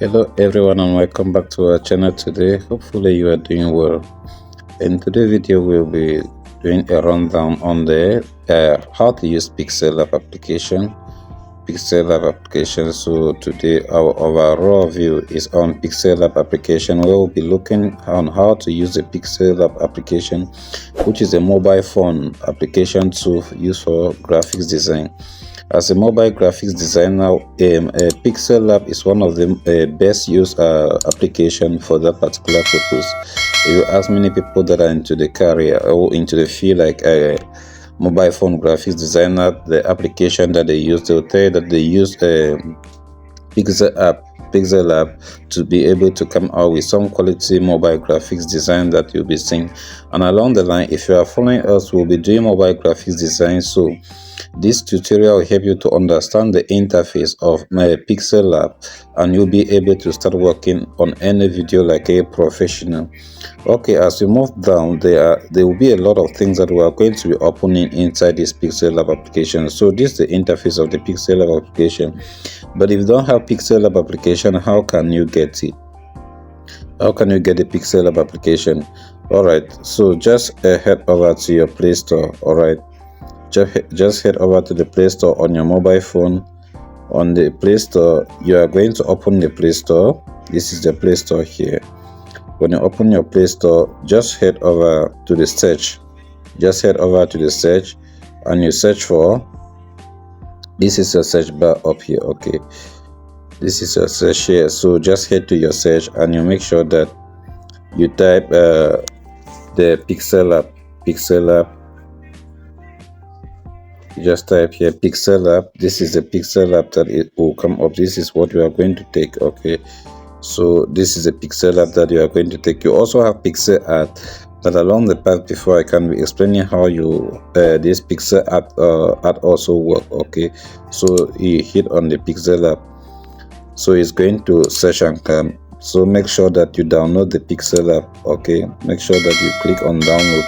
Hello everyone and welcome back to our channel today. Hopefully you are doing well. In today's video we'll be doing a rundown on the how to use PixelLab application. So today our overall view is on PixelLab application, where we'll be looking on how to use the PixelLab application, which is a mobile phone application tool used for graphics design. As a mobile graphics designer, PixelLab is one of the best used application for that particular purpose. If you ask many people that are into the career or into the field like mobile phone graphics designer, the application that they use, they'll tell you that they use PixelLab to be able to come out with some quality mobile graphics design that you'll be seeing. And along the line, if you are following us, we'll be doing mobile graphics design. So this tutorial will help you to understand the interface of my PixelLab, and you'll be able to start working on any video like a professional. Okay, as we move down, there will be a lot of things that we are going to be opening inside this PixelLab application. So this is the interface of the PixelLab application. But if you don't have PixelLab application, how can you get it? How can you get the PixelLab application? Alright, so just head over to your Play Store. Alright, just head over to the Play Store on your mobile phone. On the Play Store, you are going to open the Play Store. This is the Play Store here. When you open your Play Store, just head over to the search. Just head over to the search and you search for, this is a search bar up here. Okay, this is a search here. So just head to your search and you make sure that you type the PixelLab. You just type here PixelLab. This is the PixelLab that it will come up. This is what we are going to take. Okay, so this is a PixelLab that you are going to take. You also have pixel art, but along the path before I can be explaining how you this pixel art also work. Okay, so you hit on the PixelLab, so it's going to search and come. So make sure that you download the PixelLab. Okay, make sure that you click on download.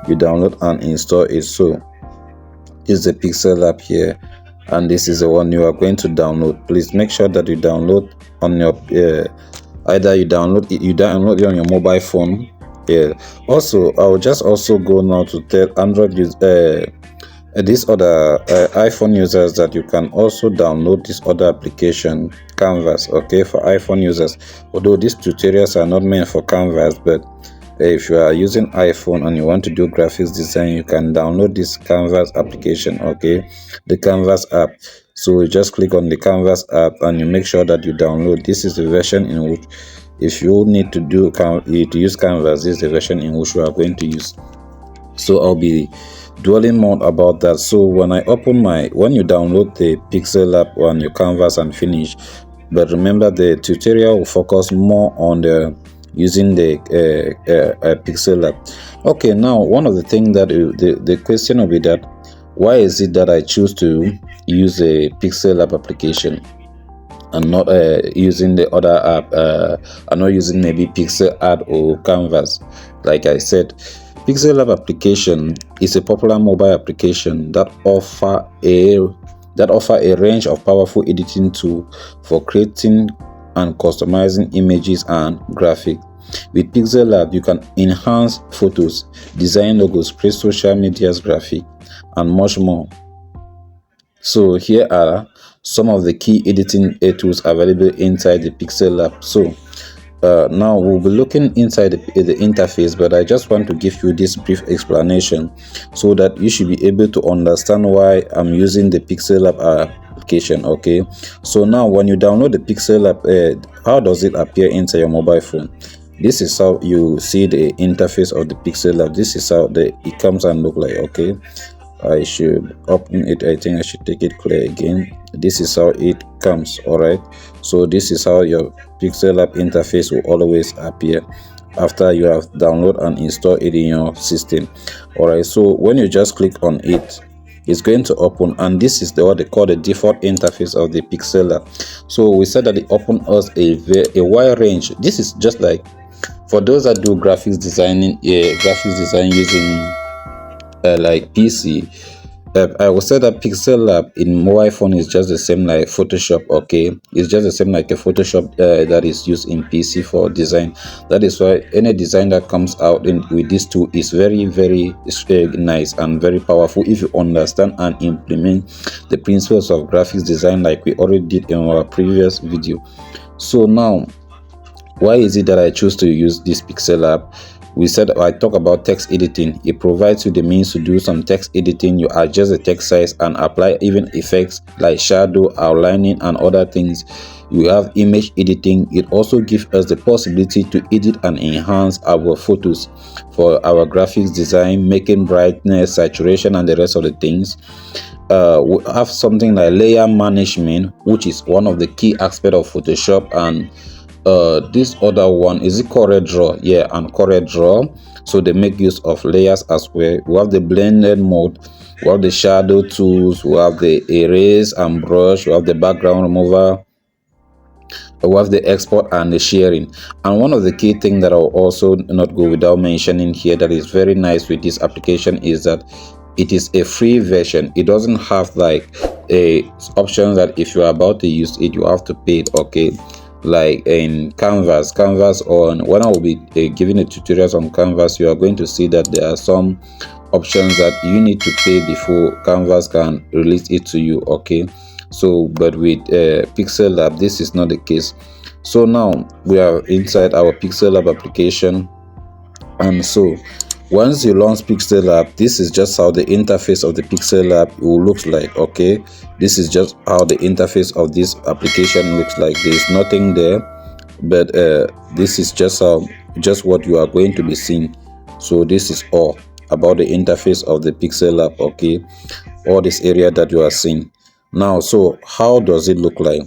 You download and install it. So this is the PixelLab here, and this is the one you are going to download. Please make sure that you download on your either you download it on your mobile phone. Yeah. Also, I will just also go now to tell Android these other iPhone users that you can also download this other application, Canvas. Okay, for iPhone users. Although these tutorials are not meant for Canvas, but if you are using iPhone and you want to do graphics design, you can download this Canvas application. Okay, the Canvas app. So you just click on the Canvas app and you make sure that you download. This is the version in which, if you need to use Canvas, this is the version in which we are going to use. So I'll be dwelling more about that. So when you download the PixelLab on your Canvas and finish, but remember the tutorial will focus more on the using the PixelLab. Okay, now one of the things that the question will be that, why is it that I choose to use a PixelLab application and not using the other app? I'm not using maybe Pixel Art or Canvas. Like I said, PixelLab application is a popular mobile application that offer a range of powerful editing tools for creating and customizing images and graphics. With PixelLab, you can enhance photos, design logos, create social media graphics, and much more. So here are some of the key editing tools available inside the PixelLab. So now we'll be looking inside the interface, but I just want to give you this brief explanation so that you should be able to understand why I'm using the PixelLab application. Okay, so now when you download the PixelLab, how does it appear inside your mobile phone? This is how you see the interface of the PixelLab. This is how it comes and look like. Okay, I should open it. I think I should take it clear again. This is how it comes. All right, so this is how your PixelLab interface will always appear after you have downloaded and installed it in your system. All right, so when you just click on it, it's going to open, and this is what they call the default interface of the PixelLab. So we said that it opens us a wide range. This is just like for those that do graphics design using like PC. I would say that PixelLab in mobile phone is just the same like Photoshop. Okay, it's just the same like a Photoshop that is used in PC for design. That is why any design that comes out with this tool is very nice and very powerful if you understand and implement the principles of graphics design like we already did in our previous video. So now, why is it that I choose to use this PixelLab? We said I talk about text editing. It provides you the means to do some text editing. You adjust the text size and apply even effects like shadow, outlining, and other things. You have image editing. It also gives us the possibility to edit and enhance our photos for our graphics design, making brightness, saturation, and the rest of the things. We have something like layer management, which is one of the key aspects of Photoshop. And this other one, is it CorelDRAW? Yeah, and CorelDRAW. So they make use of layers as well. We have the blended mode, we have the shadow tools, we have the erase and brush, we have the background remover, we have the export and the sharing. And one of the key things that I'll also not go without mentioning here that is very nice with this application is that it is a free version. It doesn't have like a option that if you're about to use it you have to pay it. Okay, like in Canvas on when I will be giving a tutorials on Canvas, you are going to see that there are some options that you need to pay before Canvas can release it to you. Okay, so but with PixelLab this is not the case. So now we are inside our PixelLab application, and so once you launch PixelLab, this is just how the interface of the PixelLab will look like. Okay, this is just how the interface of this application looks like. There is nothing there, but this is just what you are going to be seeing. So this is all about the interface of the PixelLab. Okay, all this area that you are seeing now. So how does it look like?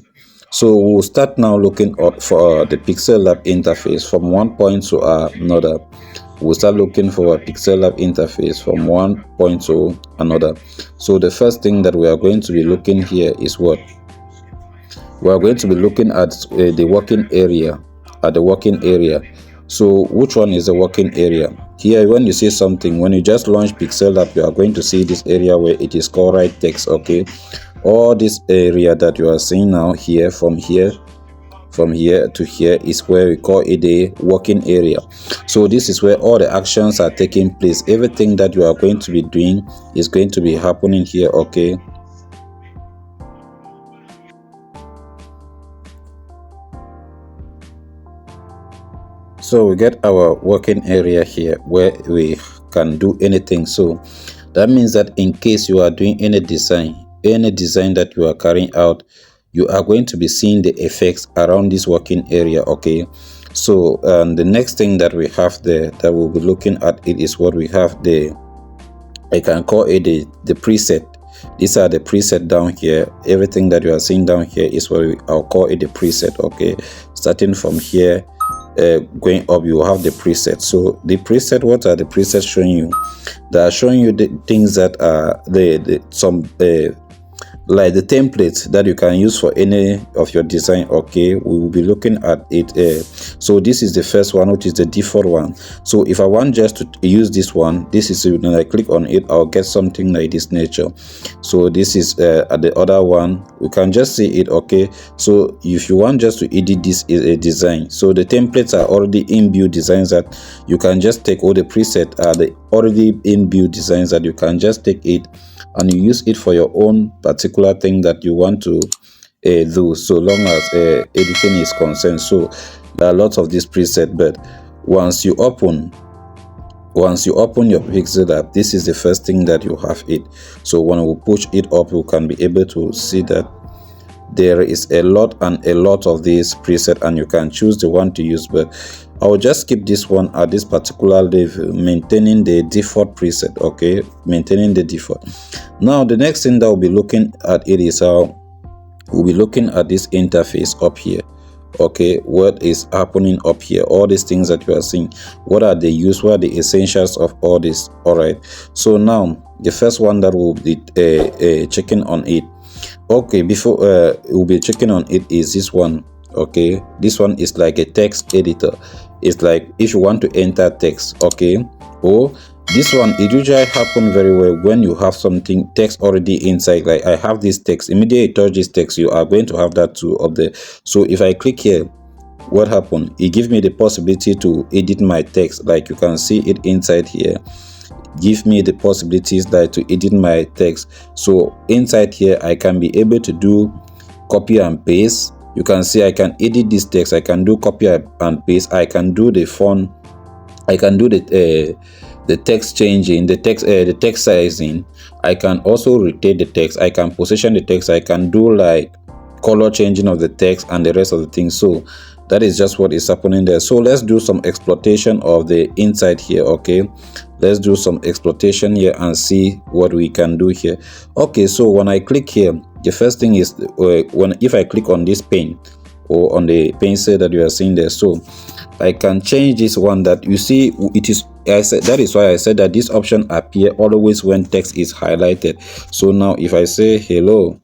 So we'll start now looking up for the PixelLab interface from one point to another. We'll start looking for a PixelLab interface from one point to another. So the first thing that we are going to be looking here is what? We are going to be looking at the working area. So which one is the working area? Here, when you see something, when you just launch PixelLab, you are going to see this area where it is called write text. Okay, all this area that you are seeing now here, from here to here, is where we call it a working area. So this is where all the actions are taking place. Everything that you are going to be doing is going to be happening here. Okay, so we get our working area here where we can do anything. So that means that in case you are doing any design that you are carrying out, you are going to be seeing the effects around this working area. Okay, so the next thing that we have there that we'll be looking at it is what we have there. I can call it the preset. These are the preset down here. Everything that you are seeing down here is what I'll call it the preset. Okay, starting from here going up, you have the preset. So the preset, what are the presets showing you? They are showing you the things that are some like the templates that you can use for any of your design. Okay, we will be looking at it. So this is the first one, which is the default one. So if I want just to use this one, this is when I click on it, I'll get something like this nature. So this is the other one, we can just see it. Okay, so if you want just to edit this design, so the templates are already inbuilt designs that you can just take. All the preset are the already inbuilt designs that you can just take it and you use it for your own particular thing that you want to do, so long as editing is concerned. So there are lots of this preset, but once you open your PixelLab, this is the first thing that you have it. So when we push it up, you can be able to see that there is a lot of these preset, and you can choose the one to use, but I will just keep this one at this particular level, maintaining the default preset. Okay, maintaining the default. Now the next thing that we'll be looking at it is how we'll be looking at this interface up here. Okay, what is happening up here? All these things that you are seeing, what are the use, what are the essentials of all this? All right, so now the first one that we'll be checking on it. Okay, before we'll be checking on it is this one. Okay, this one is like a text editor. It's like if you want to enter text, okay, or This one, it usually happen very well when you have something text already inside. Like I have this text, immediately you touch this text, you are going to have that too up there. So if I click here, what happened? It gives me the possibility to edit my text. Like you can see it inside here. Give me the possibilities that to edit my text. So inside here, I can be able to do copy and paste. You can see I can edit this text. I can do copy and paste. I can do the font. I can do the text changing, the text sizing. I can also rotate the text. I can position the text. I can do like color changing of the text and the rest of the things. So that is just what is happening there. So let's do some exploitation of the inside here. Okay, let's do some exploitation here and see what we can do here. Okay, so when I click here, the first thing is if I click on this pen or on the pencil that you are seeing there, so I can change this one that you see. It is, I said, that is why I said that this option appear always when text is highlighted. So now if I say hello,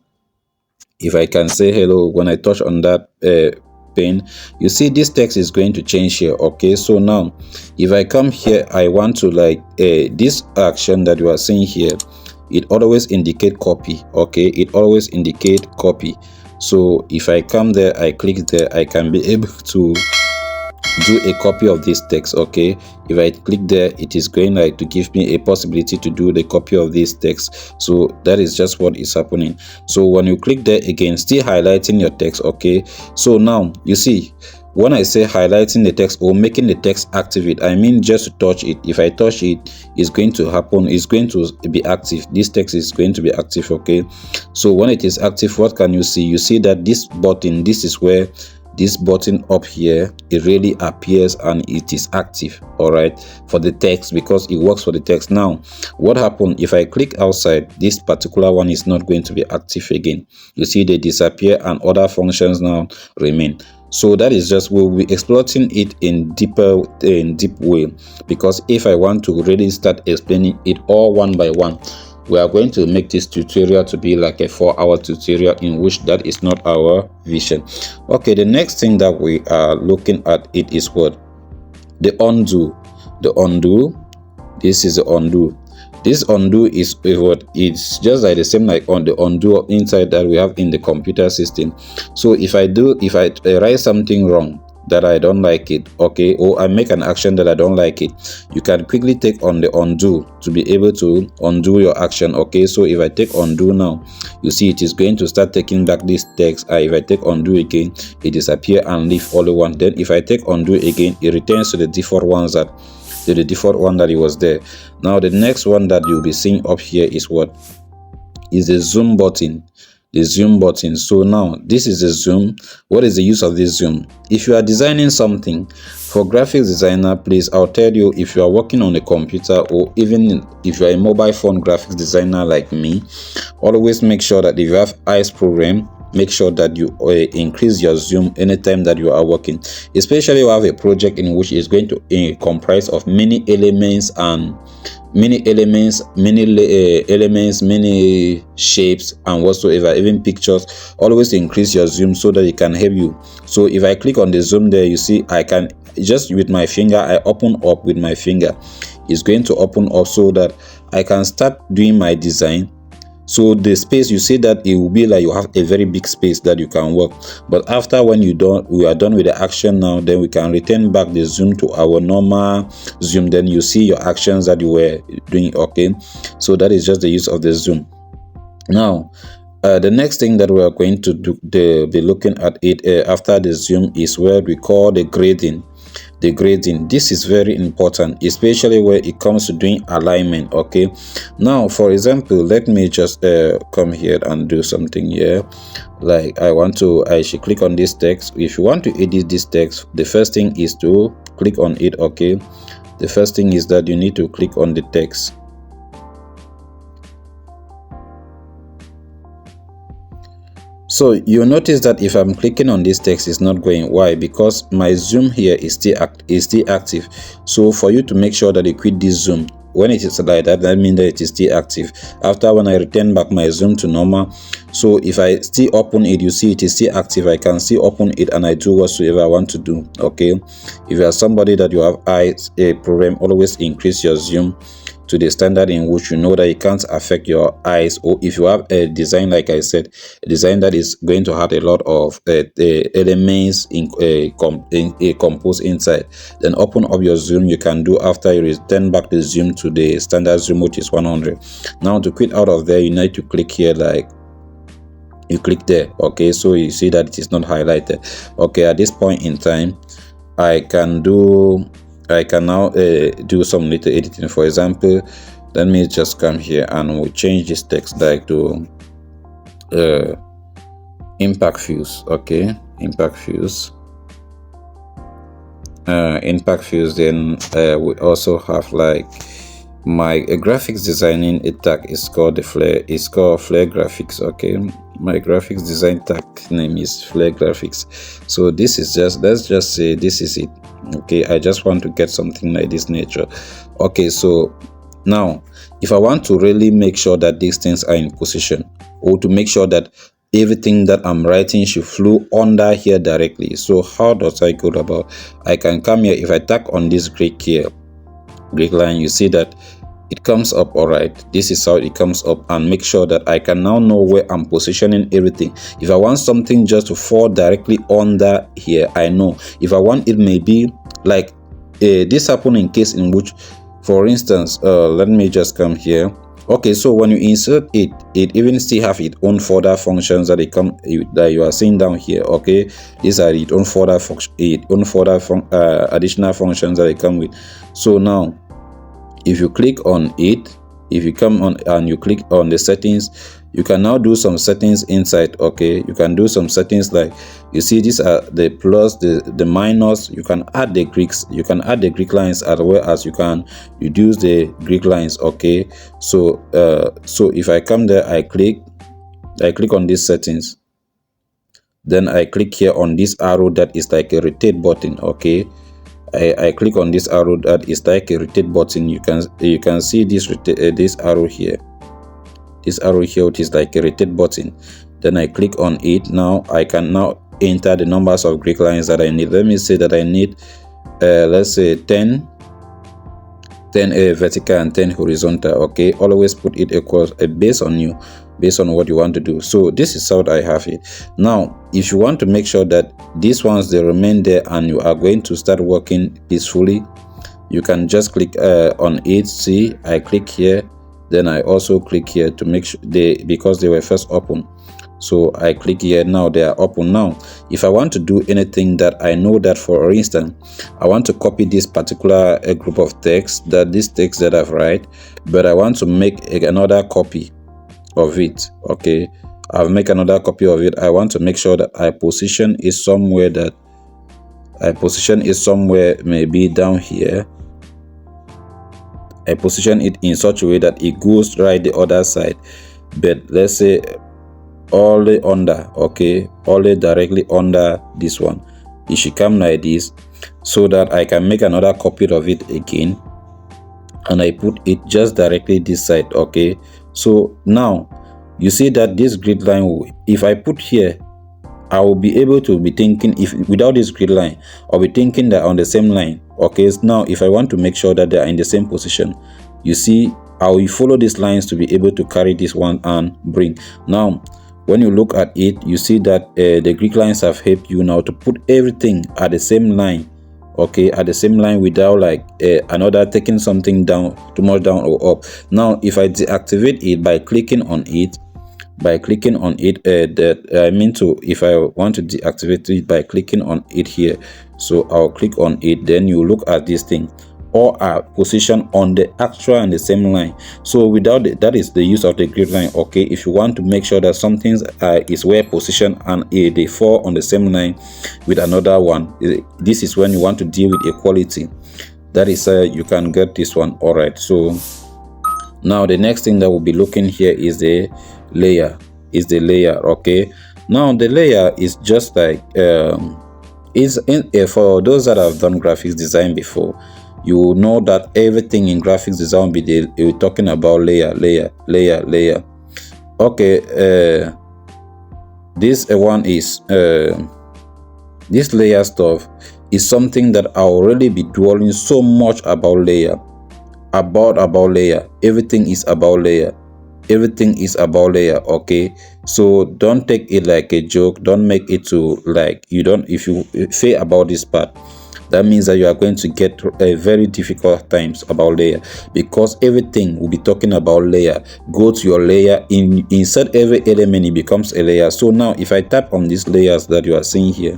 if I can say hello when I touch on that pen, you see this text is going to change here. Okay, so now if I come here, I want to like this action that you are seeing here, it always indicate copy. Okay, it always indicate copy. So if I come there, I click there, I can be able to do a copy of this text. Okay, if I click there, it is going like to give me a possibility to do the copy of this text. So that is just what is happening. So when you click there again, still highlighting your text. Okay, so now you see when I say highlighting the text or making the text activate, I mean just to touch it. If I touch it, it's going to happen, it's going to be active. This text is going to be active. Okay, so when it is active, what can you see? You see that this button, this is where this button up here, it really appears and it is active, all right, for the text, because it works for the text. Now what happened if I click outside, this particular one is not going to be active again. You see they disappear and other functions now remain. So that is just, we'll be exploiting it in deep way, because if I want to really start explaining it all one by one, we are going to make this tutorial to be like a 4-hour tutorial, in which that is not our vision. Okay, the next thing that we are looking at it is what? The undo. The undo. This is the undo. This undo is what? It's just like the same like on the undo inside that we have in the computer system. So if I write something wrong that I don't like it, okay, or I make an action that I don't like it, you can quickly take on the undo to be able to undo your action. Okay, so if I take undo now, you see it is going to start taking back this text. If I take undo again, it disappear and leave only one. Then if I take undo again, it returns to the default ones that the default one that it was there. Now the next one that you'll be seeing up here is what? Is the zoom button. The zoom button. So now this is the zoom. What is the use of this zoom? If you are designing something for graphics designer, please, I'll tell you, if you are working on a computer or even if you are a mobile phone graphics designer like me, always make sure that if you have eyes program, make sure that you increase your zoom anytime that you are working, especially if you have a project in which is going to comprise of many elements and many shapes and whatsoever, even pictures. Always increase your zoom so that it can help you. So if I click on the zoom there, you see I can just with my finger, I open up with my finger. It's going to open up so that I can start doing my design. So the space, you see that it will be like you have a very big space that you can work. But after when we are done with the action now, then we can return back the zoom to our normal zoom. Then you see your actions that you were doing. Okay, so that is just the use of the zoom. Now the next thing that we are going to be looking at it after the zoom is where we call the grading. The grading, this is very important, especially where it comes to doing alignment. Okay, now for example, let me just come here and do something here. Like I should click on this text. If you want to edit this text, the first thing is to click on it. Okay, the first thing is that you need to click on the text. So you notice that if I'm clicking on this text, it's not going. Why? Because my zoom here is still active. So for you to make sure that you quit this zoom, when it is like that, that means that it is still active. After when I return back my zoom to normal, so if I still open it, you see it is still active. I can still open it and I do whatsoever I want to do. Okay, if you are somebody that you have eyes a problem, always increase your zoom. to the standard in which you know that it can't affect your eyes, or if you have a design, like I said, a design that is going to have a lot of elements composed inside, then open up your zoom. You can do after you return back the zoom to the standard zoom, which is 100. Now to quit out of there, you need to click here, like you click there. Okay, so you see that it is not highlighted. Okay, at this point in time, I can now do some little editing. For example, let me just come here and we'll change this text like to impact fuse. Okay, impact fuse. Then we also have like my graphics designing a tag is called flare graphics. Okay, my graphics design tag name is flare graphics. So this is just, let's just say this is it. Okay, I just want to get something like this nature. Okay, so now if I want to really make sure that these things are in position, or to make sure that everything that I'm writing should flow under here directly, so how does I go about? I can come here. If I tap on this Greek here, Greek line, you see that it comes up. All right, this is how it comes up, and make sure that I can now know where I'm positioning everything. If I want something just to fall directly under here, I know. If I want it maybe like this happen in case in which, for instance, let me just come here. Okay, so when you insert it, it even still have its own further functions that that you are seeing down here. Okay, these are its own further additional functions that they come with. So now, if you click on it, if you come on and you click on the settings, you can now do some settings inside. Okay, you can do some settings like, you see, these are the plus, the minus. You can add the Greeks, you can add the Greek lines, as well as you can reduce the Greek lines. Okay, so so if I come there, I click on these settings, then I click here on this arrow that is like a rotate button. Okay, I click on this arrow that is like a rotate button. You can see this this arrow here, which is like a rotate button. Then I click on it. Now I can now enter the numbers of Greek lines that I need. Let me say that I need let's say 10 vertical and 10 horizontal. Okay, always put it equals based on what you want to do. So this is how I have it. Now if you want to make sure that these ones they remain there and you are going to start working peacefully, you can just click on it. See, I click here, then I also click here to make sure because they were first open. So I click here, now they are open. Now if I want to do anything that I know that, for instance, I want to copy this particular group of text, this text that I've write, but I want to make another copy of it. Okay, I'll make another copy of it. I want to make sure that I position it somewhere, maybe down here. I position it in such a way that it goes right the other side, but let's say only under. Okay, only directly under this one. It should come like this, so that I can make another copy of it again, and I put it just directly this side. Okay, so now you see that this grid line, if I put here, I will be able to be thinking, if without this grid line, I'll be thinking that on the same line. Okay, so now if I want to make sure that they are in the same position, you see, I will follow these lines to be able to carry this one and bring. Now when you look at it, you see that the Greek lines have helped you now to put everything at the same line. Okay, at the same line, without like another taking something down, too much down or up. Now if I deactivate it by clicking on it, if I want to deactivate it by clicking on it here, so I'll click on it, then you look at this thing, all are positioned on the actual and the same line. So without that is the use of the grid line. Okay, if you want to make sure that some things is well positioned and they fall on the same line with another one, this is when you want to deal with equality. That is you can get this one. All right, so now the next thing that we'll be looking here is the layer. Okay, now the layer is just like for those that have done graphics design before, you will know that everything in graphics design we're talking about layer. Okay, this one is this layer stuff is something that I'll really be dwelling so much about layer. about layer. Everything is about layer. Everything is about layer. Okay, so don't take it like a joke. Don't make it to like you don't. If you say about this part, that means that you are going to get a very difficult times about layer, because everything will be talking about layer. Go to your layer, insert every element, it becomes a layer. So now if I tap on these layers that you are seeing here,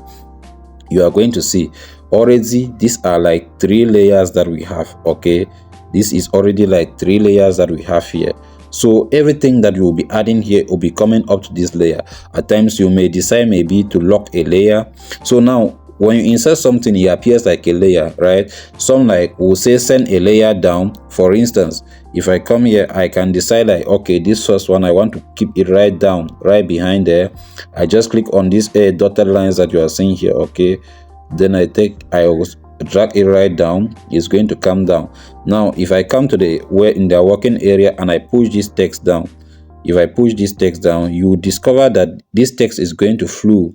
you are going to see already these are like 3 layers that we have. Okay, this is already like 3 layers that we have here. So everything that you will be adding here will be coming up to this layer. At times you may decide maybe to lock a layer. So now when you insert something, it appears like a layer, right? Some like will say send a layer down. For instance, if I come here, I can decide like, okay, this first one I want to keep it right down, right behind there. I just click on these dotted lines that you are seeing here. Okay, then I will drag it right down. It's going to come down. Now if I come to the where in the working area and I push this text down, if I push this text down, you discover that this text is going to flow.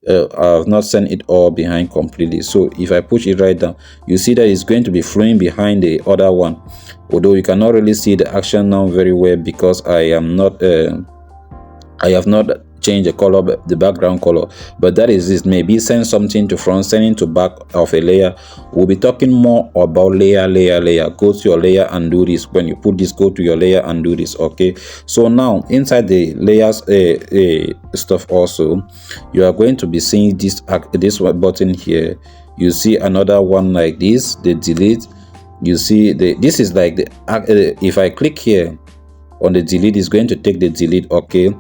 I have not sent it all behind completely. So if I push it right down, you see that it's going to be flowing behind the other one, although you cannot really see the action now very well because I have not changed the color, the background color. But that is this. Maybe send something to front, sending to back of a layer. We'll be talking more about layer. Go to your layer and do this. When you put this, go to your layer and do this. Okay, so now inside the layers stuff also, you are going to be seeing this button here. You see another one like this, the delete. You see this is like the if I click here on the delete, is going to take the delete. Okay,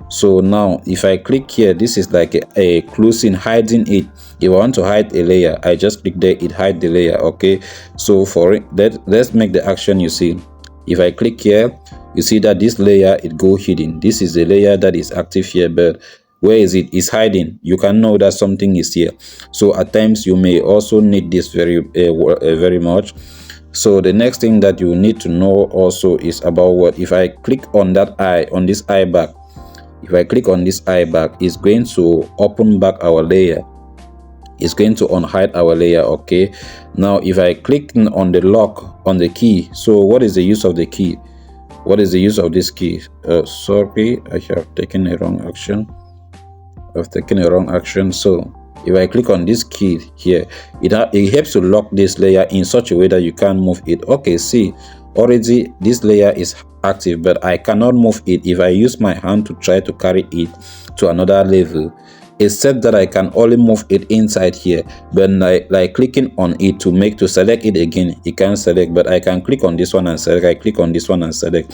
so now if I click here, this is like a closing, hiding it. If I want to hide a layer, I just click there, it hide the layer. Okay, so for it, let's make the action. You see, if I click here, you see that this layer, it go hidden. This is the layer that is active here, but where is it? It's hiding. You can know that something is here. So at times you may also need this very much. So the next thing that you need to know also is about what if I click on that eye, on this eye back. If I click on this eye back, it's going to open back our layer. It's going to unhide our layer. Okay, now if I click on the lock on the key, so what is the use of the key? What is the use of this key? Sorry, I have taken a wrong action. I've taken a wrong action. So if I click on this key here, it helps to lock this layer in such a way that you can't move it. Okay, see, already this layer is active, but I cannot move it if I use my hand to try to carry it to another level, except that I can only move it inside here. But like clicking on it to select it again, it can't select. But I can click on this one and select. I click on this one and select.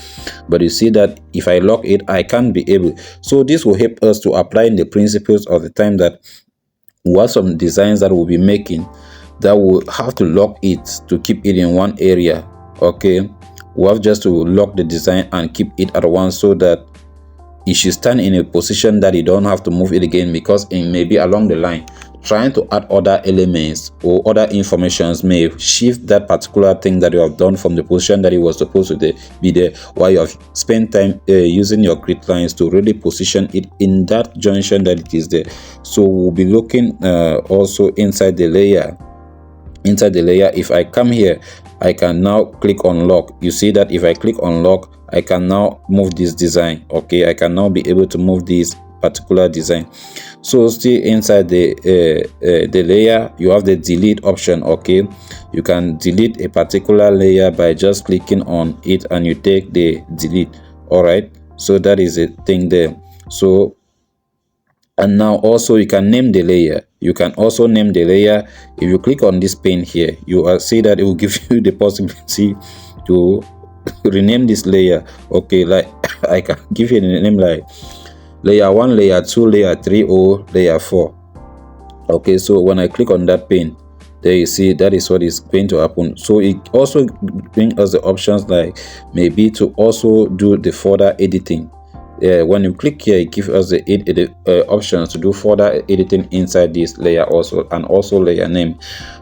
But you see that if I lock it, I can't be able. So this will help us to apply the principles of the time that we have some designs that we'll be making that will have to lock it to keep it in one area. Okay, we have just to lock the design and keep it at once, so that it should stand in a position that you don't have to move it again, because it may be along the line trying to add other elements or other informations may shift that particular thing that you have done from the position that it was supposed to be there, while you have spent time using your grid lines to really position it in that junction that it is there. So we'll be looking also inside the layer. If I come here, I can now click on lock. You see that if I click on lock, I can now move this design. Okay, I can now be able to move this particular design. So still inside the layer, you have the delete option. Okay, you can delete a particular layer by just clicking on it and you take the delete. All right, so that is a thing there. So, and now also you can name the layer. You can also name the layer. If you click on this pane here, you will see that it will give you the possibility to rename this layer. Okay, like I can give you a name like layer 1, layer 2, layer 3, or layer 4. Okay, so when I click on that pane, there you see that is what is going to happen. So it also brings us the options like maybe to also do the further editing. When you click here, it gives us the options to do further editing inside this layer also, and also layer name.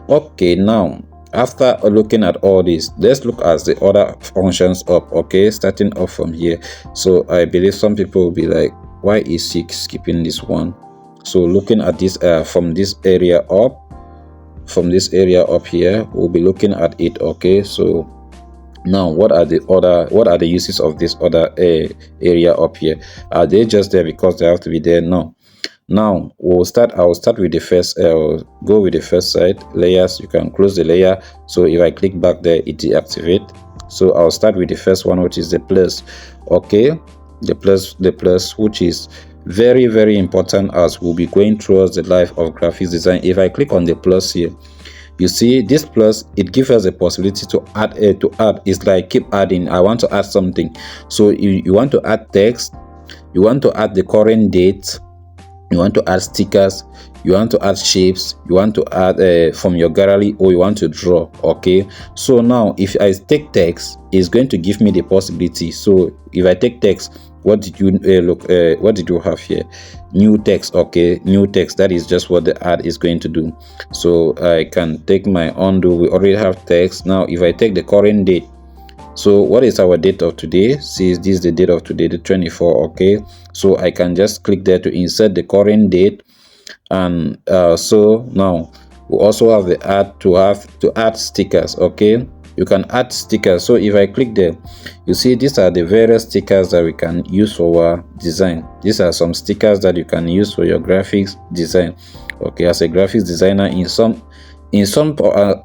Okay, now after looking at all this, let's look at the other functions up. Okay, starting off from here. So I believe some people will be like, why is she skipping this one? So looking at this from this area up here, we'll be looking at it. Okay, so Now, what are the uses of this other area up here? Are they just there because they have to be there? No. Now I'll start with the first, go with the first side layers. You can close the layer, so if I click back there, it deactivate. So I'll start with the first one, which is the plus. Okay, the plus, which is very, very important as we'll be going towards the life of graphics design. If I click on the plus here, you see this plus, it gives us a possibility to add. It's like keep adding. I want to add something, so you want to add text, you want to add the current date, you want to add stickers, you want to add shapes, you want to add from your gallery, or you want to draw. Okay, so now if I take text, it's going to give me the possibility. So if I take text, what did you what did you have here? New text. Okay, new text. That is just what the ad is going to do. So I can take my undo. We already have text. Now if I take the current date, so what is our date of today? See, this is the date of today, the 24. Okay, so I can just click there to insert the current date. And so now we also have the add stickers. Okay, you can add stickers. So if I click there, you see these are the various stickers that we can use for our design. These are some stickers that you can use for your graphics design. Okay, as a graphics designer,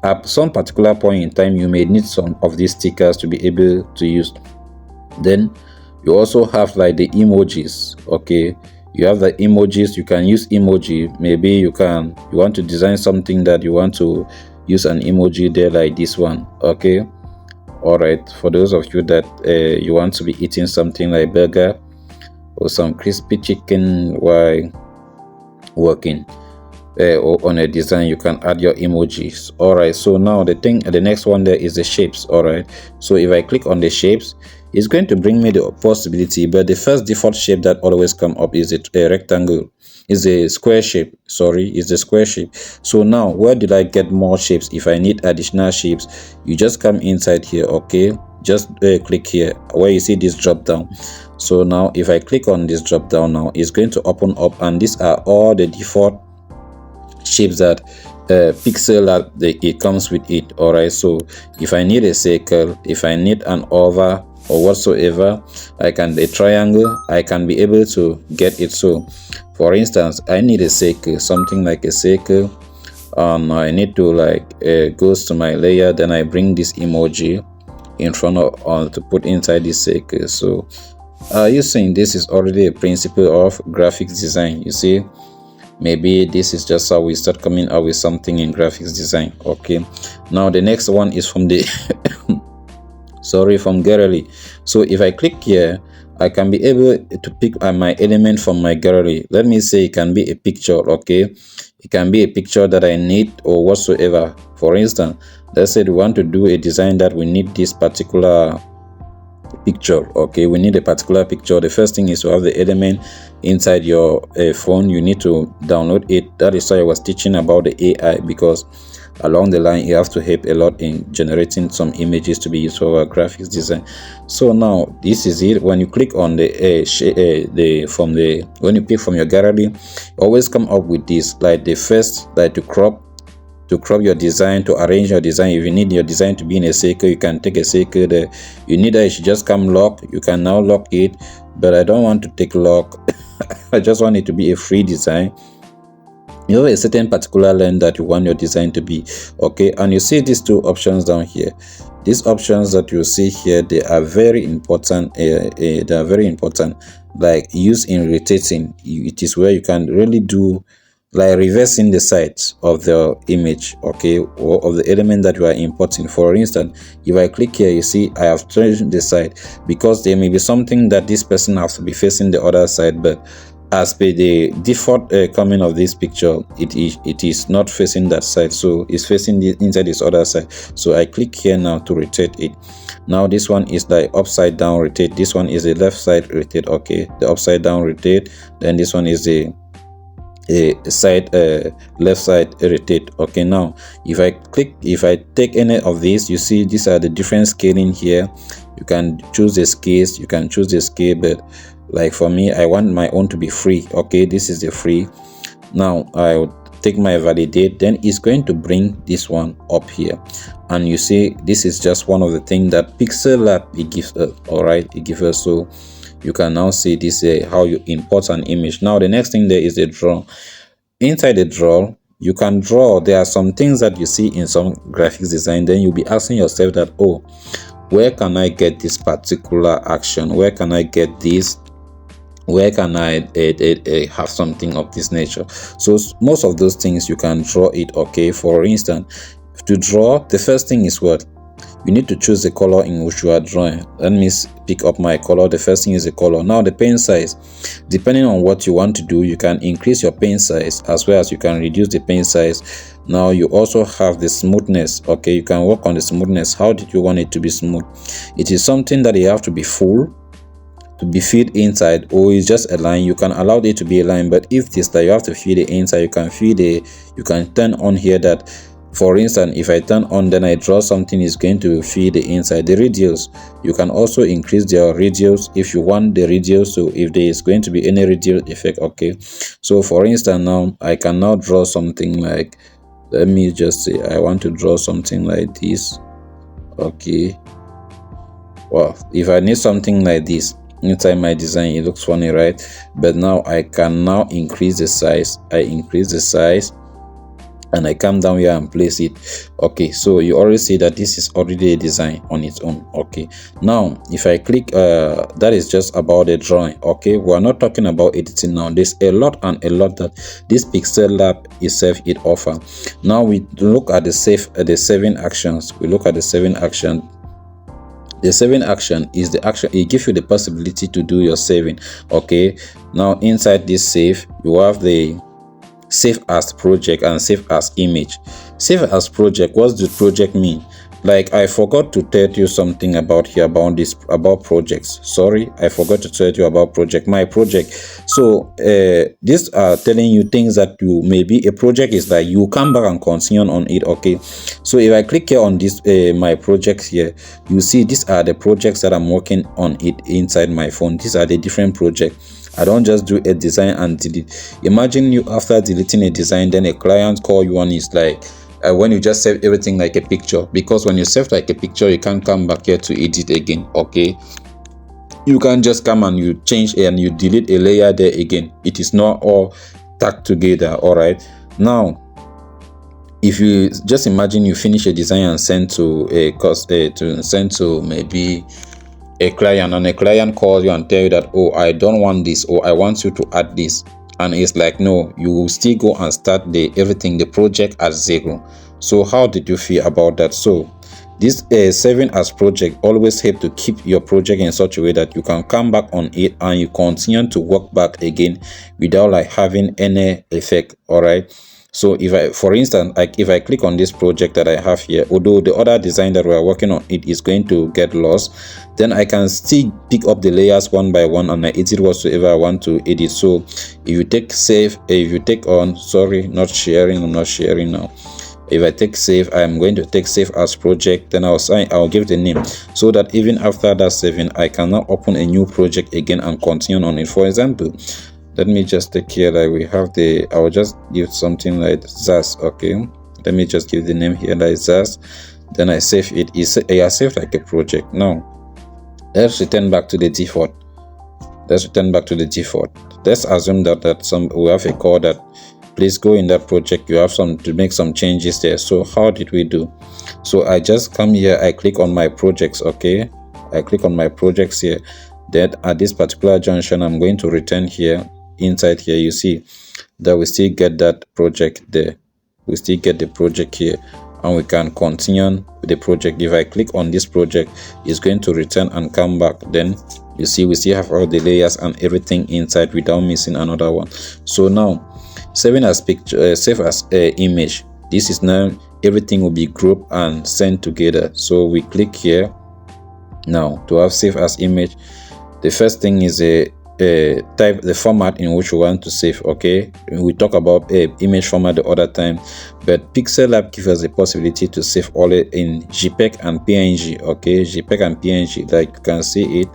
at some particular point in time, you may need some of these stickers to be able to use. Then you also have like the emojis. Okay, you have the emojis. You can use emoji. Maybe you want to design something that you want to use an emoji there, like this one. Okay, all right, for those of you that you want to be eating something like burger or some crispy chicken while working or on a design, you can add your emojis. All right, so now the next one there is the shapes. All right, so if I click on the shapes, it's going to bring me the possibility, but the first default shape that always come up is a rectangle, is a square shape. Sorry, is the square shape. So now where did I get more shapes? If I need additional shapes, you just come inside here. Okay, just click here where you see this drop down. So now if I click on this drop down, now it's going to open up, and these are all the default shapes that PixelLab it comes with it. All right, so if I need a circle, if I need an oval or whatsoever, a triangle, I can be able to get it. So for instance, I need a circle, something like a circle. I need to goes to my layer, then I bring this emoji in front of to put inside this circle. So you saying this is already a principle of graphics design. You see, maybe this is just how we start coming up with something in graphics design. Okay, now the next one is from the from gallery. So if I click here, I can be able to pick my element from my gallery. Let me say it can be a picture. Okay, it can be a picture that I need or whatsoever. For instance, let's say we want to do a design that we need this particular picture. Okay, we need a particular picture. The first thing is to have the element inside your phone. You need to download it. That is why I was teaching about the AI, because along the line you have to help a lot in generating some images to be used for our graphics design. So now this is it. When you click on when you pick from your gallery, always come up with this, like the first, like to crop your design, to arrange your design. If you need your design to be in a circle, you can take a circle there. You need that, you should just come lock. You can now lock it, but I don't want to take lock. I just want it to be a free design. You have a certain particular length that you want your design to be. Okay, and you see these two options down here. These options that you see here, they are very important. They are very important. Like use in rotating, it is where you can really do like reversing the sides of the image, okay, or of the element that you are importing. For instance, if I click here, you see I have changed the side, because there may be something that this person has to be facing the other side, but as per the default coming of this picture, it is not facing that side, so it's facing inside this other side. So I click here now to rotate it. Now this one is like upside down rotate, this one is the left side rotate. Okay, the upside down rotate, then this one is the side left side rotate. Okay, now if I take any of these, you see these are the different scaling here. You can choose the scales, you can choose the scale, but like for me, I want my own to be free. Okay, this is the free. Now take my validate, then it's going to bring this one up here. And you see, this is just one of the things that PixelLab it gives us. All right, it gives us. So you can now see this how you import an image. Now the next thing there is the draw. Inside the draw, you can draw. There are some things that you see in some graphics design, then you'll be asking yourself that, oh, where can I get this particular action? Where can I get this? Where can I have something of this nature? So most of those things you can draw it. Okay, for instance, to draw, the first thing is what? You need to choose the color in which you are drawing. Let me pick up my color. The first thing is the color. Now the pen size, depending on what you want to do, you can increase your pen size as well as you can reduce the pen size. Now you also have the smoothness. Okay, you can work on the smoothness. How did you want it to be smooth? It is something that you have to be full to be filled inside, or it's just a line. You can allow it to be a line, but if this that you have to fill the inside, you can turn on here that, for instance, if I turn on, then I draw something, is going to feed the inside. The radius, you can also increase their radius if you want the radius. So if there is going to be any radius effect, okay. So for instance, now I can now draw something like, let me just say I want to draw something like this. Okay. Well, if I need something like this inside my design, it looks funny, right? But now I can now increase the size. I increase the size and I come down here and place it. Okay, so you already see that this is already a design on its own. Okay, now if I click, that is just about the drawing. Okay, we are not talking about editing now. There's a lot and a lot that this PixelLab itself it offer. Now we look at the saving actions. We look at the saving action. The saving action is the action, it gives you the possibility to do your saving. Okay, now inside this save, you have the save as project and save as image. Save as project, what does the project mean? Like, I forgot to tell you something about here about projects. Sorry, I forgot to tell you about project, my project. So these are telling you things that you maybe a project is like you come back and continue on it. Okay, so if I click here on this my projects here, you see these are the projects that I'm working on it inside my phone. These are the different projects. I don't just do a design and delete. Imagine you after deleting a design, then a client call you and it's like when you just save everything like a picture, because when you save like a picture, you can't come back here to edit again. Okay, you can just come and you change and you delete a layer there again. It is not all tagged together. All right, now if you just imagine you finish a design and send to maybe a client, and a client calls you and tell you that, oh, I don't want this, or I want you to add this, and it's like, no, you will still go and start the project at 0. So how did you feel about that? So this saving as project always help to keep your project in such a way that you can come back on it and you continue to work back again without like having any effect. All right, so if I, for instance, if I click on this project that I have here, although the other design that we are working on it is going to get lost, then I can still pick up the layers one by one and I edit whatsoever I want to edit. So if you take save, if you take on, sorry, not sharing, I'm not sharing now. If I take save, I'm going to take save as project, then I'll give the name, so that even after that saving, I can now open a new project again and continue on it. For example, let me just take here, like we have I will just give something like ZAS. Okay, let me just give the name here like ZAS, then I save it. I have saved like a project. Now let's return back to the default. Let's assume that we have a call that please go in that project, you have to make some changes there. So how did we do? So I just come here, I click on my projects. Okay, I click on my projects here. Then at this particular junction, I'm going to return here. Inside here, you see that we still get that project there. We still get the project here, and we can continue with the project. If I click on this project, it's going to return and come back. Then you see we still have all the layers and everything inside without missing another one. So now saving as picture, save as image. This is now everything will be grouped and sent together. So we click here now to have save as image. The first thing is type the format in which we want to save. Okay, we talk about image format the other time, but PixelLab gives us the possibility to save all it in JPEG and PNG. Okay, JPEG and PNG, like you can see it.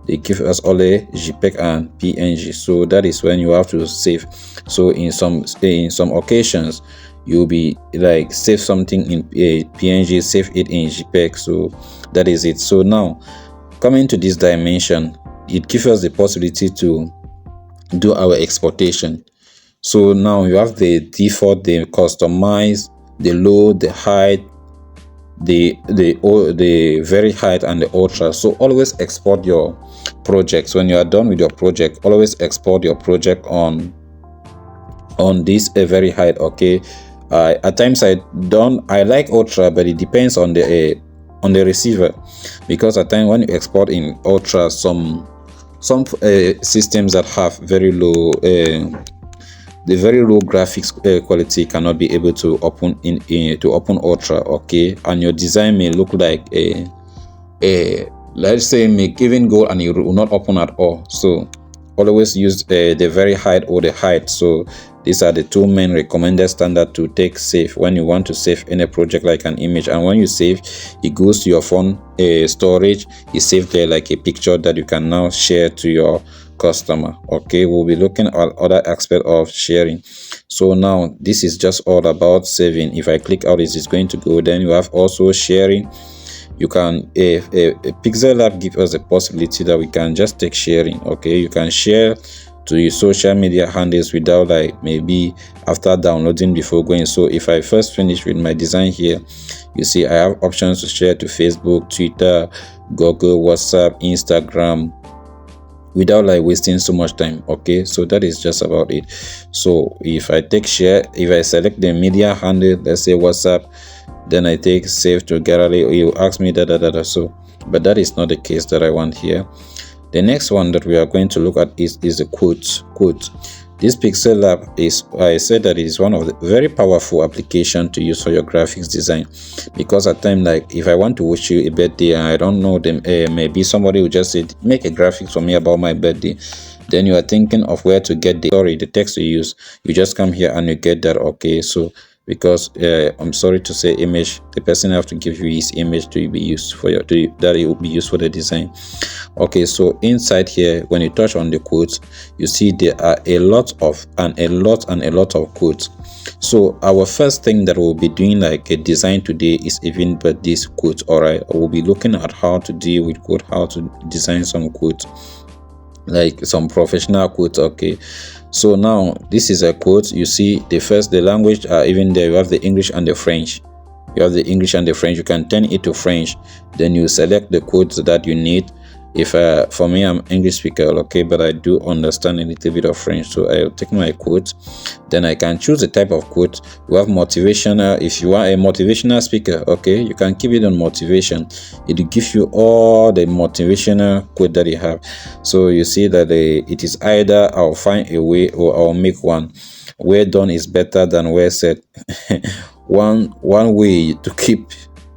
they give us only JPEG and PNG. So that is when you have to save. So in some occasions, you'll be like save something in a PNG, save it in JPEG. So that is it. So now coming to this dimension, it gives us the possibility to do our exportation. So now you have the default, the customize, the low, the height, the very height, and the ultra. So always export your projects. When you are done with your project, always export your project on this very height. Okay, at times I like ultra, but it depends on the receiver, because at times when you export in ultra, some systems that have very low the very low graphics quality cannot be able to open to open ultra. Okay, and your design may look like a let's say may even go and it will not open at all. So always use the very height or the height. So these are the two main recommended standard to take save when you want to save any project like an image. And when you save, it goes to your phone storage. It's saved there like a picture that you can now share to your customer. Okay, we'll be looking at other aspect of sharing. So now this is just all about saving. If I click out, it's going to go. Then you have also sharing. You can PixelLab gives us the possibility that we can just take sharing. Okay, you can share to your social media handles without like maybe after downloading before going. So if I first finish with my design here, you see I have options to share to Facebook, Twitter, Google, WhatsApp, Instagram, without like wasting so much time. Okay, so that is just about it. So if I take share, if I select the media handle, let's say WhatsApp, then I take save to gallery, or you ask me so, but that is not the case that I want here. The next one that we are going to look at is the quote. This PixelLab is, I said that it is one of the very powerful application to use for your graphics design, because at times like if I want to wish you a birthday and I don't know them, maybe somebody will just say make a graphics for me about my birthday, then you are thinking of where to get the text to use. You just come here and you get that. Okay, so because I'm sorry to say image, the person have to give you his image to be used for your that it will be used for the design. Okay, so inside here when you touch on the quotes, you see there are a lot of quotes. So our first thing that we'll be doing like a design today is even but this quote. All right, we'll be looking at how to deal with quote, how to design some quotes, like some professional quotes. Okay, so now this is a quote. You see the language are even there. You have the English and the French. You have the English and the French. You can turn it to French, then you select the quotes that you need. If for me, I'm English speaker, okay, but I do understand a little bit of French, so I'll take my quote. Then I can choose the type of quote. You have motivational. If you are a motivational speaker, okay, you can keep it on motivation. It will give you all the motivational quote that you have. So you see that it is either I'll find a way or I'll make one. Where done is better than where said. One way to keep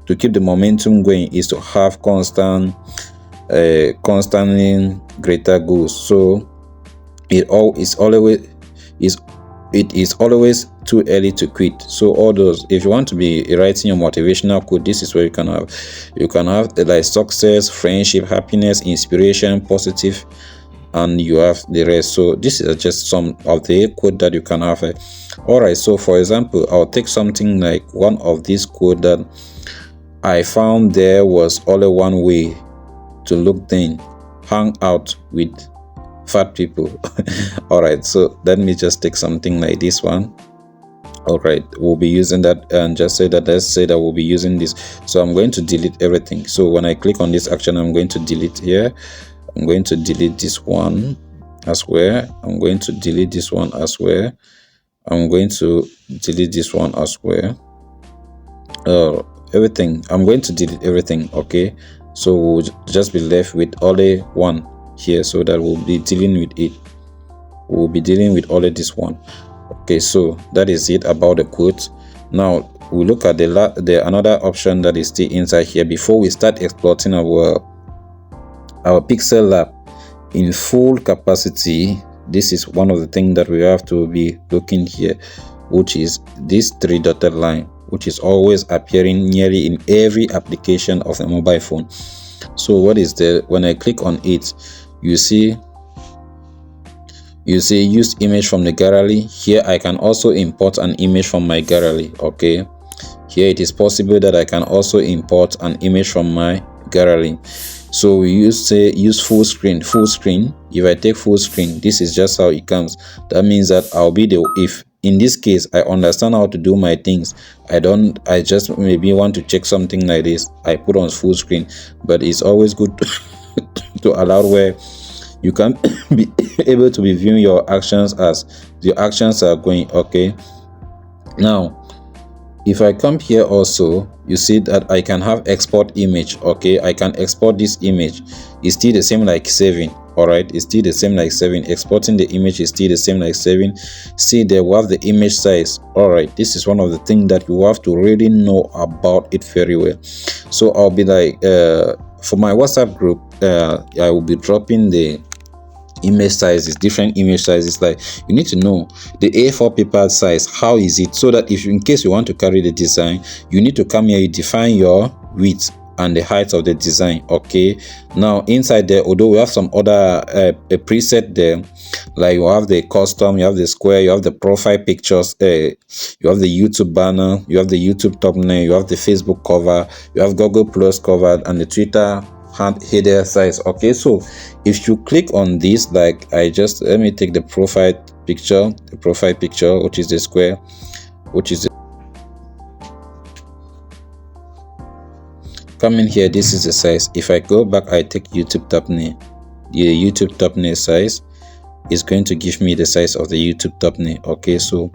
the momentum going is to have constantly greater goals. So it is always too early to quit. So all those, if you want to be writing your motivational quote, this is where you can have like success, friendship, happiness, inspiration, positive, and you have the rest. So this is just some of the quote that you can have. All right, so for example, I'll take something like one of these quote that I found there was only one way to look thin: hang out with fat people. All right, so let me just take something like this one. All right, we'll be using that, and just say that, let's say that we'll be using this. So I'm going to delete everything. So when I click on this action, I'm going to delete here. I'm going to delete this one as well. I'm going to delete this one as well. I'm going to delete this one as well. Everything. I'm going to delete everything. Okay, so we'll just be left with only one here. So that we'll be dealing with it. We'll be dealing with only this one. Okay, so that is it about the quote. Now we look at the another option that is still inside here before we start exploiting our PixelLab in full capacity. This is one of the things that we have to be looking here, which is this three dotted line, which is always appearing nearly in every application of a mobile phone. So what is there? When I click on it, you see use image from the gallery. Here I can also import an image from my gallery. Okay, here it is possible that I can also import an image from my gallery. So we use full screen. If I take full screen, this is just how it comes. That means that I'll be the, if in this case I understand how to do my things, I just maybe want to check something like this, I put on full screen. But it's always good to allow where you can be able to be viewing your actions as the actions are going. Okay, now if I come here also, you see that I can have export image. Okay, I can export this image. It's still the same like saving. All right, it's still the same like saving. Exporting the image is still the same like saving. See, there we have the image size. All right, this is one of the things that you have to really know about it very well. So I'll be like, for my WhatsApp group, I will be dropping the image sizes, different image sizes. Like, you need to know the A4 paper size, how is it, so that if in case you want to carry the design, you need to come here, you define your width and the height of the design. Okay, now inside there, although we have some other a preset there, like you have the custom, you have the square, you have the profile pictures, you have the YouTube banner, you have the YouTube thumbnail, you have the Facebook cover, you have Google Plus cover, and the Twitter header size. Okay, so if you click on this, like let me take the profile picture, which is the square, which is come in here, this is the size. If I go back, I take YouTube thumbnail, the YouTube thumbnail size is going to give me the size of the YouTube thumbnail. Okay, so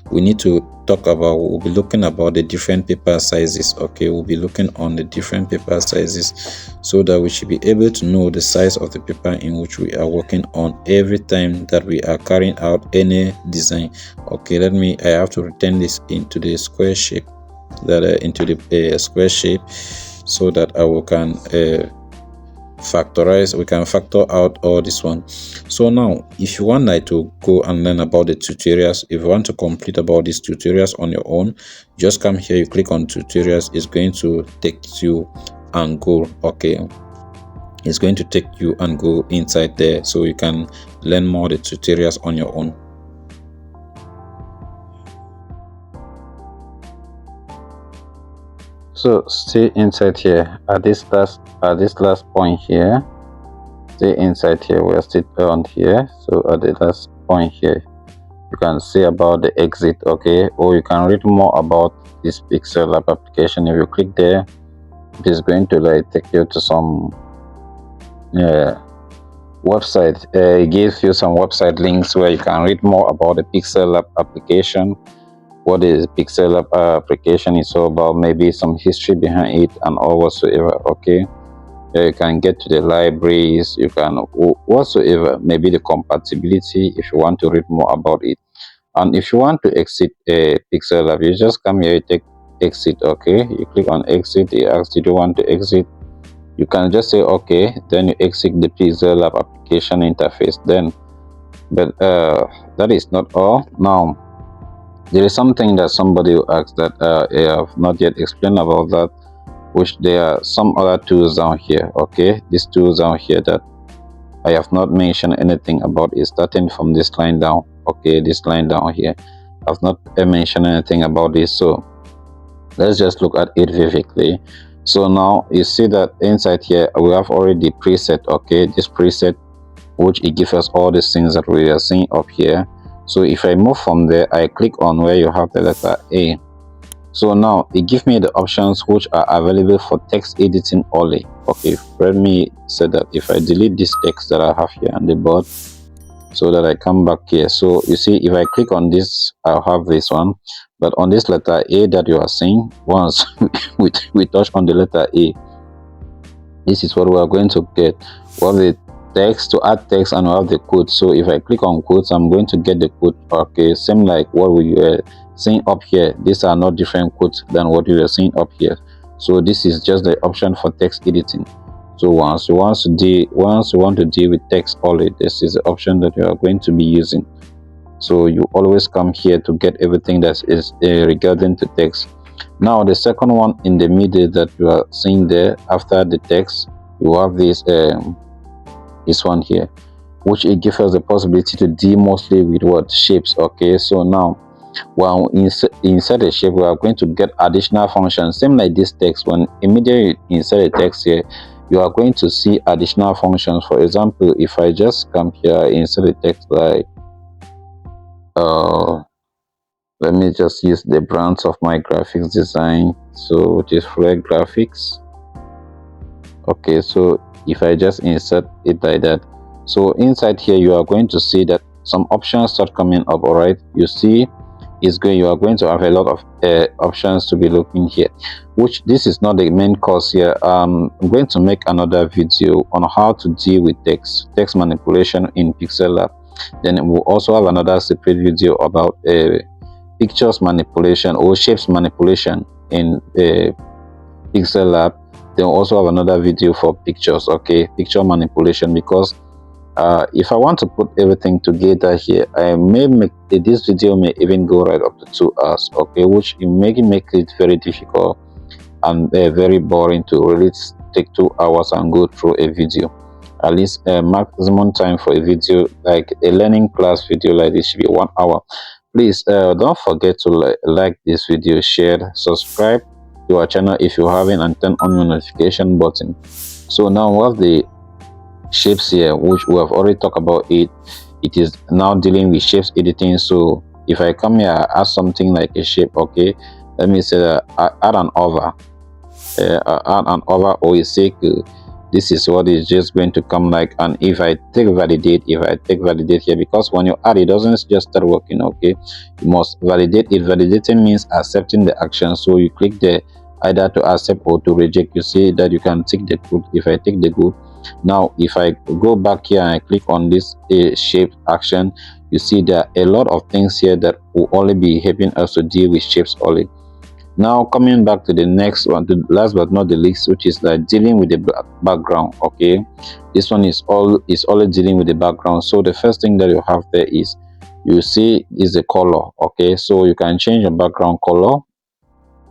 we need to talk about, we'll be looking about the different paper sizes. Okay, we'll be looking on the different paper sizes so that we should be able to know the size of the paper in which we are working on every time that we are carrying out any design. Okay, I have to return this into the square shape, into the square shape, so that we can factor out all this one. So now if you want like to go and learn about the tutorials, if you want to complete about these tutorials on your own, just come here, you click on tutorials. It's going to take you and go. Okay, it's going to take you and go inside there, so you can learn more the tutorials on your own. So stay inside here at this last point here. Stay inside here. We are still on here. So at the last point here, you can see about the exit. Okay, or you can read more about this PixelLab application. If you click there, it is going to like take you to some website. It gives you some website links where you can read more about the PixelLab application. What is PixelLab application is all about, maybe some history behind it and all whatsoever. Okay, you can get to the libraries, you can whatsoever, maybe the compatibility if you want to read more about it. And if you want to exit a PixelLab, you just come here, you take exit. Okay, you click on exit. It asks you, do you want to exit? You can just say okay, then you exit the PixelLab application interface. Then, but that is not all. Now there is something that somebody will ask that I have not yet explained about that, which there are some other tools down here. Okay, these tools down here that I have not mentioned anything about is starting from this line down. Okay, this line down here, I've not mentioned anything about this. So let's just look at it vividly. So now you see that inside here we have already preset. Okay, this preset, which it gives us all these things that we are seeing up here. So if I move from there, I click on where you have the letter A. So now it gives me the options which are available for text editing only. Okay, let me say that if I delete this text that I have here on the board, so that I come back here. So you see, if I click on this, I'll have this one. But on this letter A that you are seeing, once we touch on the letter A, this is what we are going to get. We have the text, to add text, and we have the quote. So if I click on quotes, I'm going to get the quote. Okay, same like what we were seeing up here. These are not different quotes than what we were seeing up here. So this is just the option for text editing. So once you want to deal with text only, this is the option that you are going to be using. So you always come here to get everything that is regarding to text. Now the second one in the middle that you are seeing there after the text, you have this one here, which it gives us the possibility to deal mostly with what shapes. Okay, so now when we insert a shape, we are going to get additional functions, same like this text. When immediately you insert a text here, you are going to see additional functions. For example, if I just come here, insert a text like let me just use the brands of my graphics design, so which is Flag Graphics. Okay, so if I just insert it like that, so inside here you are going to see that some options start coming up. All right, you see you are going to have a lot of options to be looking here, which this is not the main course here. I'm going to make another video on how to deal with text manipulation in PixelLab. Then we'll also have another separate video about pictures manipulation or shapes manipulation in PixelLab. Then we'll also have another video for pictures, okay, picture manipulation, because if I want to put everything together here, I may make this video may even go right up to 2 hours, okay, which make it very difficult and very boring to really take 2 hours and go through a video. At least maximum time for a video like a learning class video like this should be 1 hour. Please don't forget to like this video, share, subscribe to our channel if you haven't, and turn on your notification button. So now we have the shapes here, which we have already talked about. It is now dealing with shapes editing. So if I come here, I add something like a shape, okay, let me say that I add an over, or a circle. This is what is just going to come like. And if I take validate here, because when you add, it doesn't just start working, okay, you must validate it. Validating means accepting the action, so you click there either to accept or to reject. You see that you can take the good. If I take the good, now if I go back here and I click on this shape action, you see there are a lot of things here that will only be helping us to deal with shapes only. Now coming back to the next one, the last but not the least, which is like dealing with the background. Okay, this one is only dealing with the background. So the first thing that you have there is, you see, is the color. Okay, so you can change the background color.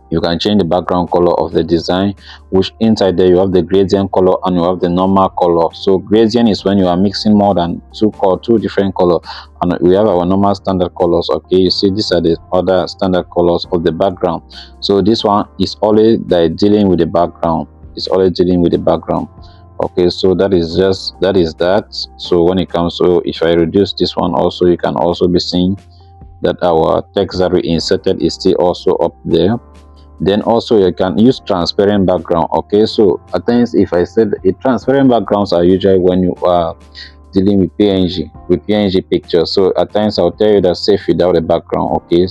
You can change the background color of the design, which inside there you have the gradient color and you have the normal color. So gradient is when you are mixing more than two different colors, and we have our normal standard colors. Okay, you see these are the other standard colors of the background. So this one is only like dealing with the background. It's only dealing with the background. Okay, so that is that. So when it comes to, if I reduce this one also, you can also be seeing that our text that we inserted is still also up there. Then also you can use transparent background. Okay, so at times, if I said transparent backgrounds are usually when you are dealing with PNG pictures. So at times I'll tell you that save without a background. Okay,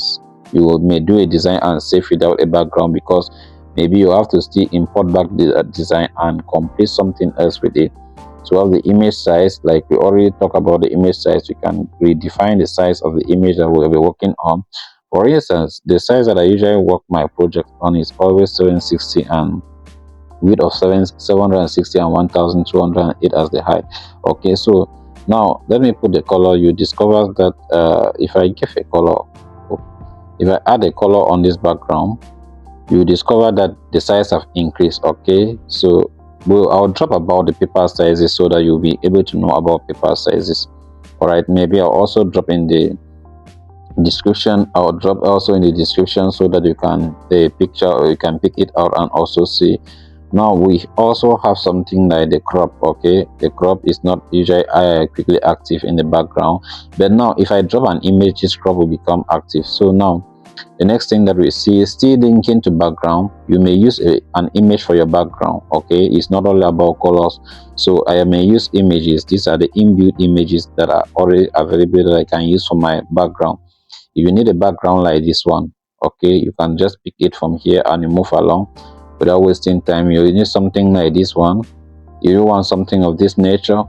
you may do a design and save without a background, because maybe you have to still import back the design and complete something else with it. So have the image size, like we already talked about the image size, you can redefine the size of the image that we'll be working on. For instance, the size that I usually work my project on is always 760 and width of 760 and 1208 as the height. Okay, so now let me put the color. You discover that if I give a color, if I add a color on this background, you discover that the size have increased. Okay, so I'll drop about the paper sizes so that you'll be able to know about paper sizes. All right, maybe I'll also drop in the description. I'll drop also in the description so that you can picture, or you can pick it out and also see. Now we also have something like the crop. Okay, the crop is not usually quickly active in the background, but now if I drop an image, this crop will become active. So now the next thing that we see is still linking to background. You may use an image for your background. Okay, it's not only about colors, so I may use images. These are the inbuilt images that are already available that I can use for my background. If you need a background like this one, okay, you can just pick it from here and you move along without wasting time. You need something like this one. You want something of this nature.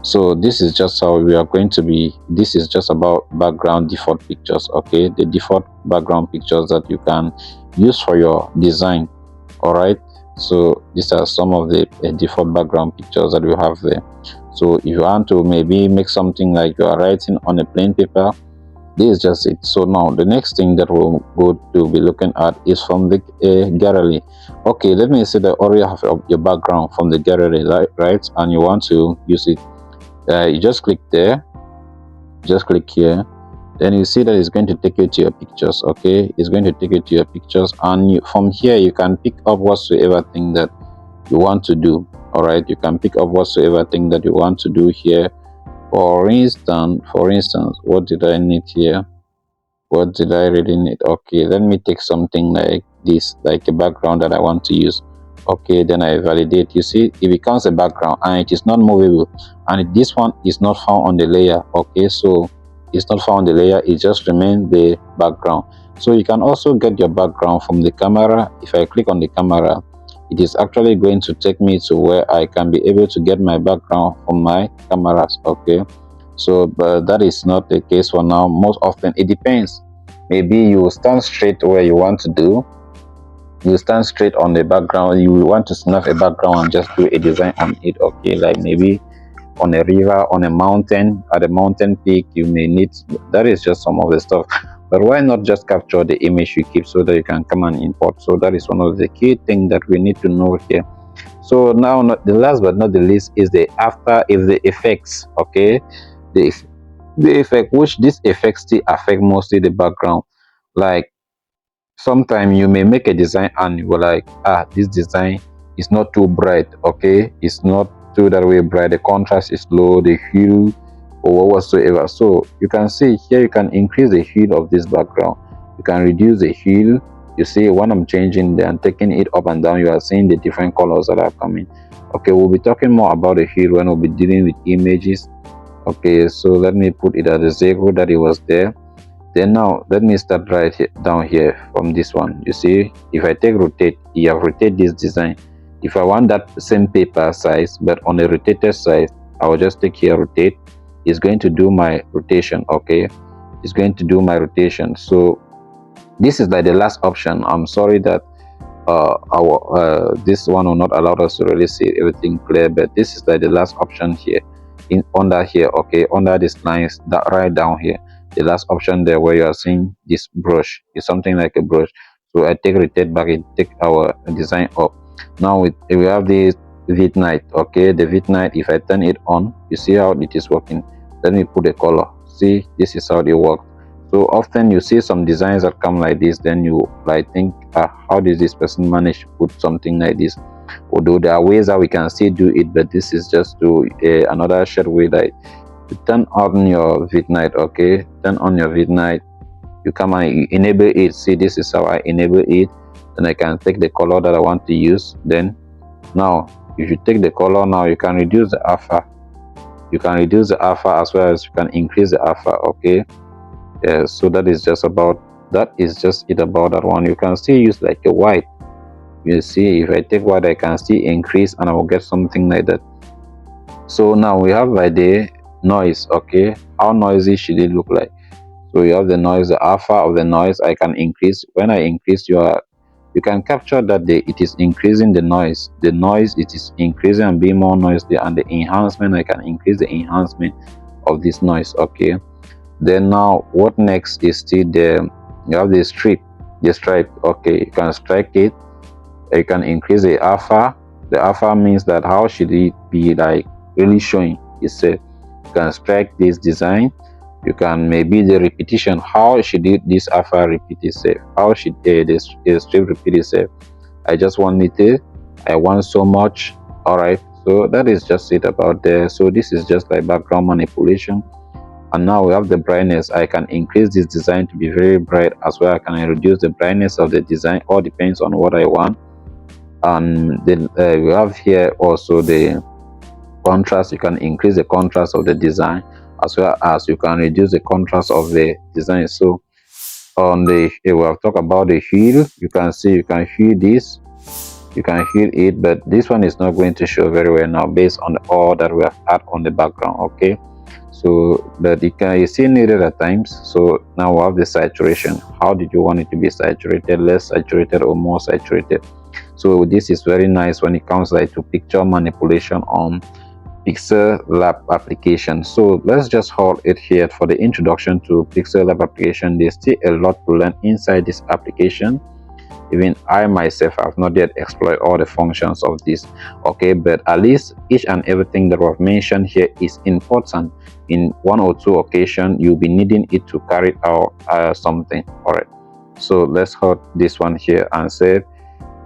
So this is just how we are going to be. This is just about background default pictures. Okay, the default background pictures that you can use for your design. All right, so these are some of the default background pictures that we have there. So if you want to maybe make something like you are writing on a plain paper, This is just it. So now the next thing that we'll go to be looking at is from the gallery. Okay, let me say that already have your background from the gallery, right? And you want to use it. You just click there, just click here. Then you see that it's going to take you to your pictures. Okay, it's going to take you to your pictures, and from here you can pick up whatsoever thing that you want to do. All right, you can pick up whatsoever thing that you want to do here. For instance, what did I need here? What did I really need? Okay, let me take something like this, like a background that I want to use. Okay, then I validate. You see, it becomes a background and it is not movable, and this one is not found on the layer. Okay, so it's not found on the layer, it just remains the background. So you can also get your background from the camera. If I click on the camera, it is actually going to take me to where I can be able to get my background from my cameras. Okay, so but that is not the case for now. Most often it depends. Maybe you stand straight where you want to do, you stand straight on the background, you want to snap a background and just do a design on it. Okay, like maybe on a river, on a mountain, at a mountain peak, you may need, that is just some of the stuff. But why not just capture the image you keep so that you can come and import? So that is one of the key things that we need to know here. So now, the last but not the least is the after, if the effects. Okay, the effect, which this effects still affect mostly the background. Like sometimes you may make a design and you were like, this design is not too bright. Okay, it's not too that way bright, the contrast is low, the hue or whatsoever. So you can see here, you can increase the hue of this background, you can reduce the hue. You see when I'm changing there and taking it up and down, you are seeing the different colors that are coming. Okay, we'll be talking more about the hue when we'll be dealing with images. Okay, so let me put it at the 0 that it was there. Then now let me start right here, down here from this one. You see, if I take rotate, you have rotate this design. If I want that same paper size but on a rotated size, I will just take here rotate. It's going to do my rotation. Okay, it's going to do my rotation. So this is like the last option. I'm sorry that our this one will not allow us to really see everything clear, but this is like the last option here, in under here. Okay, under this lines, that right down here, the last option there where you are seeing this brush is something like a brush. So I take rotate back, it take our design up. Now we have this vid night. Okay, the vid night, if I turn it on, you see how it is working. Let me put a color. See, this is how they work. So often you see some designs that come like this, then you like think, how did this person manage to put something like this? Although there are ways that we can still do it, but this is just to another shared way, like to turn on your vidnight. Okay, turn on your vidnight, you come and you enable it. See, this is how I enable it. Then I can take the color that I want to use. Then now if you take the color, now you can reduce the alpha, you can reduce the alpha as well as you can increase the alpha. Okay, so that is just it about that one. You can still use like a white. You see, if I take white, I can still increase and I will get something like that. So now we have like the noise. Okay, how noisy should it look like? So you have the noise, the alpha of the noise. I can increase. When I increase, you can capture that it is increasing the noise. The noise, it is increasing and being more noisy, and the enhancement, I can increase the enhancement of this noise. Okay, then now what next is still you have the stripe. Okay, you can strike it, you can increase the alpha. The alpha means that how should it be like really showing itself. You can strike this design. You can maybe the repetition, how should this alpha repeat itself, how should this strip repeat itself. I just want it, I want so much. All right, so that is just it about there. So this is just like background manipulation. And now we have the brightness. I can increase this design to be very bright as well. I can reduce the brightness of the design, all depends on what I want. And then we have here also the contrast. You can increase the contrast of the design as well as you can reduce the contrast of the design. So on the we have talked about the hue. You can see, you can hue this, you can hue it, but this one is not going to show very well now based on all that we have had on the background. Okay, so but you see needed at times. So now we have the saturation. How did you want it to be saturated, less saturated or more saturated? So this is very nice when it comes like to picture manipulation on PixelLab application. So let's just hold it here for the introduction to PixelLab application. There's still a lot to learn inside this application. Even I myself have not yet explored all the functions of this. Okay, but at least each and everything that was mentioned here is important. In one or two occasions, you'll be needing it to carry out something. All right, so let's hold this one here and say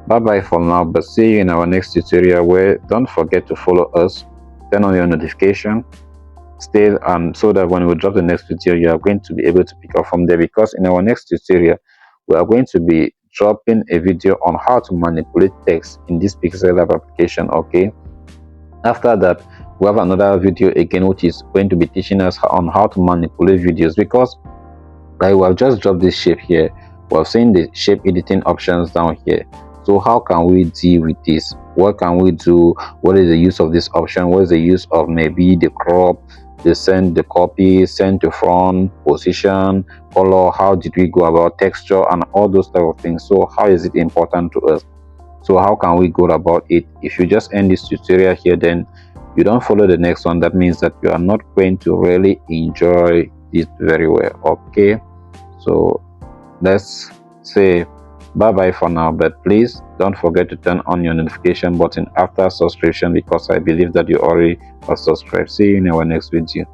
bye bye for now, but see you in our next tutorial, where don't forget to follow us, turn on your notification, stay so that when we drop the next video, you are going to be able to pick up from there. Because in our next tutorial, we are going to be dropping a video on how to manipulate text in this PixelLab application. Okay, after that, we have another video again which is going to be teaching us on how to manipulate videos, because like we have just dropped this shape here, we have seen the shape editing options down here. So how can we deal with this? What can we do? What is the use of this option? What is the use of maybe the crop, the send, the copy, send to front, position, color? How did we go about texture and all those type of things? So how is it important to us? So how can we go about it? If you just end this tutorial here, then you don't follow the next one, that means that you are not going to really enjoy it very well. Okay, so let's say bye bye for now, but please don't forget to turn on your notification button after subscription, because I believe that you already are subscribed. See you in our next video.